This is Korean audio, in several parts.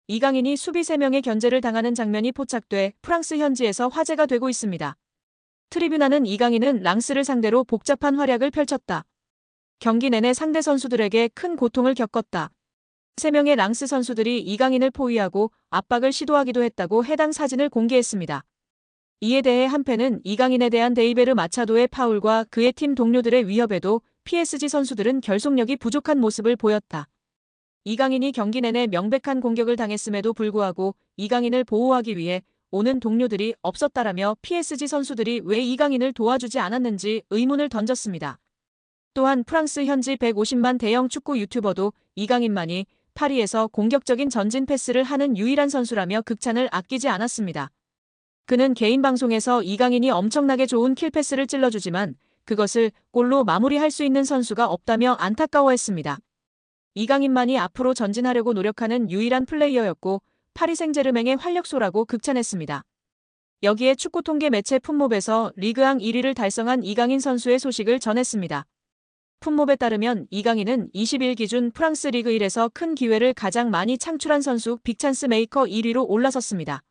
이강인이 수비 3명의 견제를 당하는 장면이 포착돼 프랑스 현지에서 화제가 되고 있습니다. 트리뷴화는 이강인은 랑스를 상대로 복잡한 활약을 펼쳤다. 경기 내내 상대 선수들에게 큰 고통을 겪었다. 3명의 랑스 선수들이 이강인을 포위하고 압박을 시도하기도 했다고 해당 사진을 공개했습니다. 이에 대해 한 팬은 이강인에 대한 데이베르 마차도의 파울과 그의 팀 동료들의 위협에도 PSG 선수들은 결속력이 부족한 모습을 보였다. 이강인이 경기 내내 명백한 공격을 당했음에도 불구하고 이강인을 보호하기 위해 오는 동료들이 없었다라며 PSG 선수들이 왜 이강인을 도와주지 않았는지 의문을 던졌습니다. 또한 프랑스 현지 150만 대형 축구 유튜버도 이강인만이 파리에서 공격적인 전진 패스를 하는 유일한 선수라며 극찬을 아끼지 않았습니다. 그는 개인 방송에서 이강인이 엄청나게 좋은 킬패스를 찔러주지만 그것을 골로 마무리할 수 있는 선수가 없다며 안타까워했습니다. 이강인만이 앞으로 전진하려고 노력하는 유일한 플레이어였고 파리 생제르맹의 활력소라고 극찬했습니다. 여기에 축구 통계 매체 풋몹에서 리그앙 1위를 달성한 이강인 선수의 소식을 전했습니다. 풋몹에 따르면 이강인은 20일 기준 프랑스 리그 1에서 큰 기회를 가장 많이 창출한 선수 빅찬스 메이커 1위로 올라섰습니다.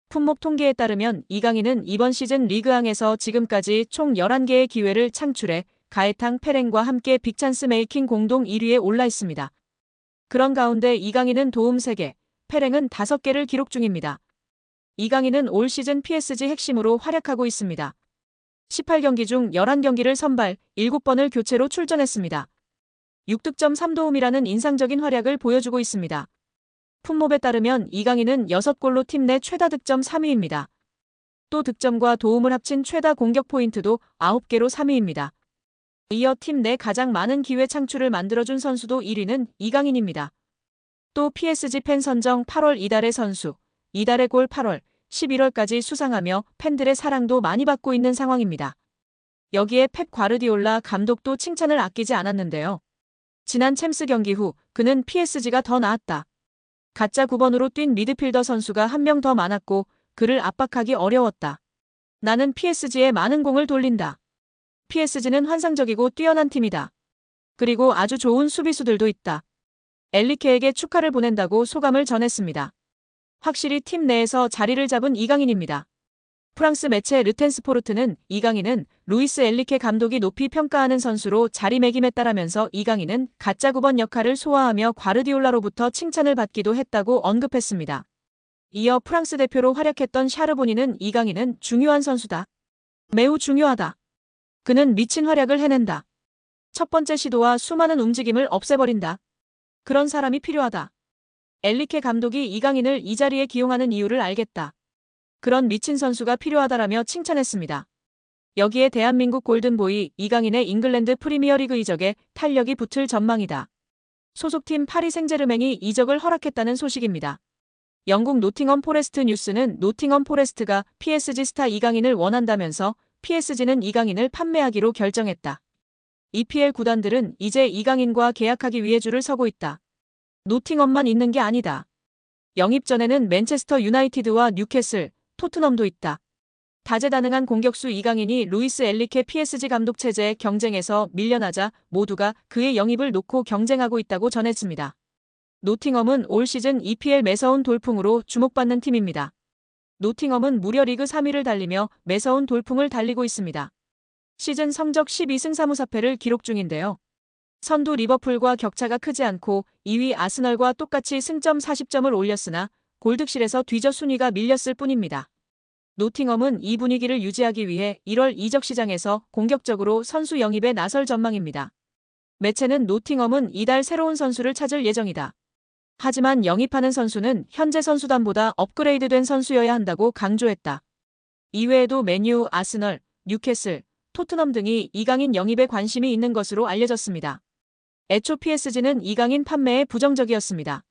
풋몹 통계에 따르면 이강인은 이번 시즌 리그앙에서 지금까지 총 11개의 기회를 창출해 가에탕 페랭과 함께 빅찬스 메이킹 공동 1위에 올라 있습니다. 그런 가운데 이강인은 도움 3개, 페랭은 5개를 기록 중입니다. 이강인은 올 시즌 PSG 핵심으로 활약하고 있습니다. 18경기 중 11경기를 선발, 7번을 교체로 출전했습니다. 6득점 3도움이라는 인상적인 활약을 보여주고 있습니다. 풋몹에 따르면 이강인은 6골로 팀 내 최다 득점 3위입니다. 또 득점과 도움을 합친 최다 공격 포인트도 9개로 3위입니다. 이어 팀 내 가장 많은 기회 창출을 만들어준 선수도 1위는 이강인입니다. 또 PSG 팬 선정 8월 이달의 선수, 이달의 골 8월, 11월까지 수상하며 팬들의 사랑도 많이 받고 있는 상황입니다. 여기에 펩 과르디올라 감독도 칭찬을 아끼지 않았는데요. 지난 챔스 경기 후 그는 PSG가 더 나았다. 가짜 9번으로 뛴 미드필더 선수가 한 명 더 많았고 그를 압박하기 어려웠다. 나는 PSG에 많은 공을 돌린다. PSG는 환상적이고 뛰어난 팀이다. 그리고 아주 좋은 수비수들도 있다. 엘리케에게 축하를 보낸다고 소감을 전했습니다. 확실히 팀 내에서 자리를 잡은 이강인입니다. 프랑스 매체 르텐스포르트는 이강인은 루이스 엘리케 감독이 높이 평가하는 선수로 자리매김했다라면서 이강인은 가짜 9번 역할을 소화하며 과르디올라로부터 칭찬을 받기도 했다고 언급했습니다. 이어 프랑스 대표로 활약했던 샤르보니는 이강인은 중요한 선수다. 매우 중요하다. 그는 미친 활약을 해낸다. 첫 번째 시도와 수많은 움직임을 없애버린다. 그런 사람이 필요하다. 엘리케 감독이 이강인을 이 자리에 기용하는 이유를 알겠다. 그런 미친 선수가 필요하다라며 칭찬했습니다. 여기에 대한민국 골든보이 이강인의 잉글랜드 프리미어리그 이적에 탄력이 붙을 전망이다. 소속팀 파리 생제르맹이 이적을 허락했다는 소식입니다. 영국 노팅엄 포레스트 뉴스는 노팅엄 포레스트가 PSG 스타 이강인을 원한다면서 PSG는 이강인을 판매하기로 결정했다. EPL 구단들은 이제 이강인과 계약하기 위해 줄을 서고 있다. 노팅엄만 있는 게 아니다. 영입 전에는 맨체스터 유나이티드와 뉴캐슬, 토트넘도 있다. 다재다능한 공격수 이강인이 루이스 엘리케 PSG 감독 체제의 경쟁에서 밀려나자 모두가 그의 영입을 놓고 경쟁하고 있다고 전했습니다. 노팅엄은 올 시즌 EPL 매서운 돌풍으로 주목받는 팀입니다. 노팅엄은 무려 리그 3위를 달리며 매서운 돌풍을 달리고 있습니다. 시즌 성적 12승 3무 4패를 기록 중인데요. 선두 리버풀과 격차가 크지 않고 2위 아스널과 똑같이 승점 40점을 올렸으나 골득실에서 뒤져 순위가 밀렸을 뿐입니다. 노팅엄은 이 분위기를 유지하기 위해 1월 이적 시장에서 공격적으로 선수 영입에 나설 전망입니다. 매체는 노팅엄은 이달 새로운 선수를 찾을 예정이다. 하지만 영입하는 선수는 현재 선수단보다 업그레이드된 선수여야 한다고 강조했다. 이외에도 맨유, 아스널, 뉴캐슬, 토트넘 등이 이강인 영입에 관심이 있는 것으로 알려졌습니다. 애초 PSG는 이강인 판매에 부정적이었습니다.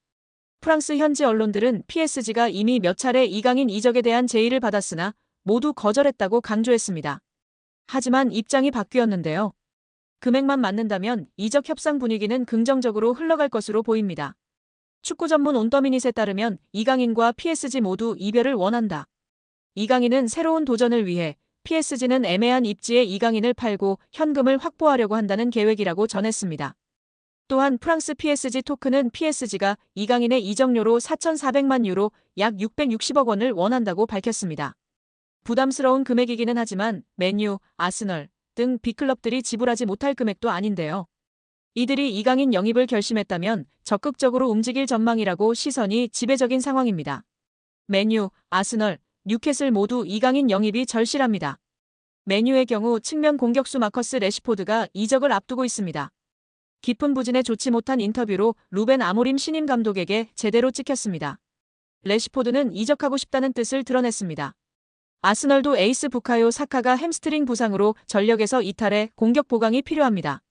프랑스 현지 언론들은 PSG가 이미 몇 차례 이강인 이적에 대한 제의를 받았으나 모두 거절했다고 강조했습니다. 하지만 입장이 바뀌었는데요. 금액만 맞는다면 이적 협상 분위기는 긍정적으로 흘러갈 것으로 보입니다. 축구 전문 온더미닛에 따르면 이강인과 PSG 모두 이별을 원한다. 이강인은 새로운 도전을 위해 PSG는 애매한 입지에 이강인을 팔고 현금을 확보하려고 한다는 계획이라고 전했습니다. 또한 프랑스 PSG 토크는 PSG가 이강인의 이적료로 4,400만 유로 약 660억 원을 원한다고 밝혔습니다. 부담스러운 금액이기는 하지만 맨유, 아스널 등 빅클럽들이 지불하지 못할 금액도 아닌데요. 이들이 이강인 영입을 결심했다면 적극적으로 움직일 전망이라고 시선이 지배적인 상황입니다. 맨유, 아스널, 뉴캐슬 모두 이강인 영입이 절실합니다. 맨유의 경우 측면 공격수 마커스 레시포드가 이적을 앞두고 있습니다. 깊은 부진에 좋지 못한 인터뷰로 루벤 아모림 신임 감독에게 제대로 찍혔습니다. 레시포드는 이적하고 싶다는 뜻을 드러냈습니다. 아스널도 에이스 부카요 사카가 햄스트링 부상으로 전력에서 이탈해 공격 보강이 필요합니다.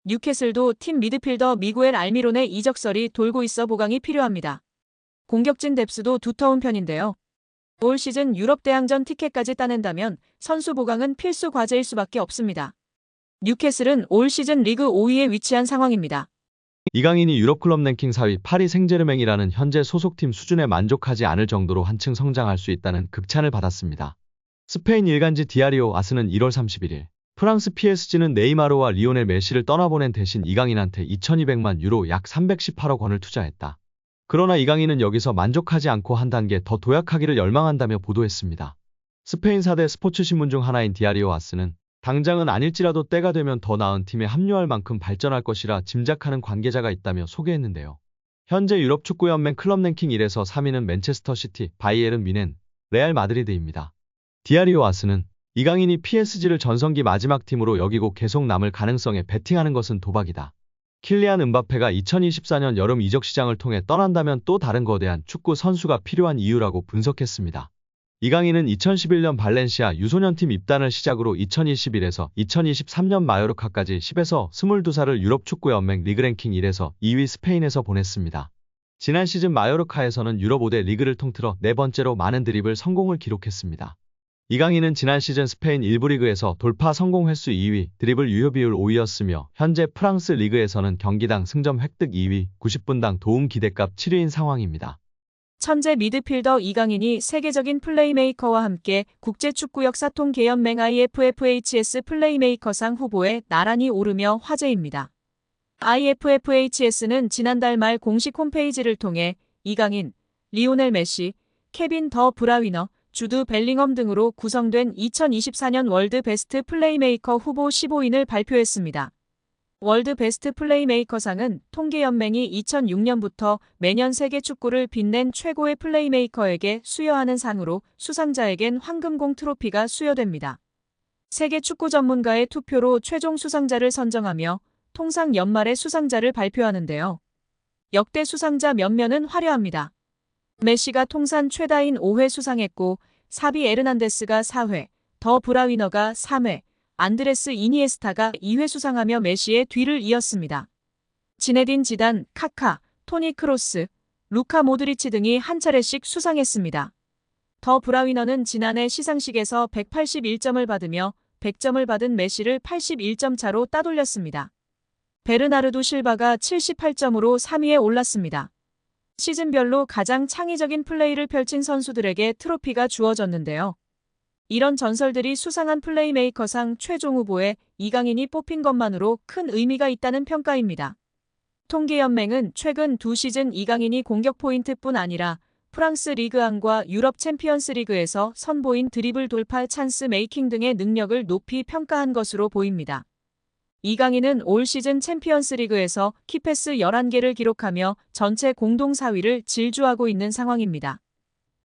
뉴캐슬도 팀 미드필더 미구엘 알미론의 이적설이 돌고 있어 보강이 필요합니다. 공격진 뎁스도 두터운 편인데요. 올 시즌 유럽 대항전 티켓까지 따낸다면 선수 보강은 필수 과제일 수밖에 없습니다. 뉴캐슬은 올 시즌 리그 5위에 위치한 상황입니다. 이강인이 유럽 클럽 랭킹 4위 파리 생제르맹이라는 현재 소속팀 수준에 만족하지 않을 정도로 한층 성장할 수 있다는 극찬을 받았습니다. 스페인 일간지 디아리오 아스는 1월 31일 프랑스 PSG는 네이마르와 리오넬 메시를 떠나보낸 대신 이강인한테 2,200만 유로 약 318억 원을 투자했다. 그러나 이강인은 여기서 만족하지 않고 한 단계 더 도약하기를 열망한다며 보도했습니다. 스페인 4대 스포츠 신문 중 하나인 디아리오 아스는 당장은 아닐지라도 때가 되면 더 나은 팀에 합류할 만큼 발전할 것이라 짐작하는 관계자가 있다며 소개했는데요. 현재 유럽 축구연맹 클럽 랭킹 1에서 3위는 맨체스터 시티, 바이에른 뮌헨, 레알 마드리드입니다. 디아리오 아스는 이강인이 PSG를 전성기 마지막 팀으로 여기고 계속 남을 가능성에 베팅하는 것은 도박이다. 킬리안 음바페가 2024년 여름 이적 시장을 통해 떠난다면 또 다른 거대한 축구 선수가 필요한 이유라고 분석했습니다. 이강인은 2011년 발렌시아 유소년팀 입단을 시작으로 2021에서 2023년 마요르카까지 10에서 22살을 유럽 축구연맹 리그 랭킹 1에서 2위 스페인에서 보냈습니다. 지난 시즌 마요르카에서는 유럽 5대 리그를 통틀어 네 번째로 많은 드리블 성공을 기록했습니다. 이강인은 지난 시즌 스페인 1부 리그에서 돌파 성공 횟수 2위, 드리블 유효 비율 5위였으며 현재 프랑스 리그에서는 경기당 승점 획득 2위, 90분당 도움 기대값 7위인 상황입니다. 천재 미드필더 이강인이 세계적인 플레이메이커와 함께 국제축구 역사통 계연맹 IFFHS 플레이메이커상 후보에 나란히 오르며 화제입니다. IFFHS는 지난달 말 공식 홈페이지를 통해 이강인, 리오넬 메시, 케빈 더 브라위너, 주드 벨링엄 등으로 구성된 2024년 월드 베스트 플레이메이커 후보 15인을 발표했습니다. 월드 베스트 플레이메이커상은 통계연맹이 2006년부터 매년 세계 축구를 빛낸 최고의 플레이메이커에게 수여하는 상으로 수상자에겐 황금공 트로피가 수여됩니다. 세계 축구 전문가의 투표로 최종 수상자를 선정하며 통상 연말에 수상자를 발표하는데요. 역대 수상자 면면은 화려합니다. 메시가 통산 최다인 5회 수상했고 사비 에르난데스가 4회, 더 브라위너가 3회, 안드레스 이니에스타가 2회 수상하며 메시의 뒤를 이었습니다. 지네딘 지단, 카카, 토니 크로스, 루카 모드리치 등이 한 차례씩 수상했습니다. 더 브라위너는 지난해 시상식에서 181점을 받으며 100점을 받은 메시를 81점 차로 따돌렸습니다. 베르나르도 실바가 78점으로 3위에 올랐습니다. 시즌별로 가장 창의적인 플레이를 펼친 선수들에게 트로피가 주어졌는데요. 이런 전설들이 수상한 플레이메이커상 최종 후보에 이강인이 뽑힌 것만으로 큰 의미가 있다는 평가입니다. 통계연맹은 최근 2시즌 이강인이 공격 포인트뿐 아니라 프랑스 리그1과 유럽 챔피언스 리그에서 선보인 드리블 돌파 찬스 메이킹 등의 능력을 높이 평가한 것으로 보입니다. 이강인은 올 시즌 챔피언스 리그에서 키패스 11개를 기록하며 전체 공동 4위를 질주하고 있는 상황입니다.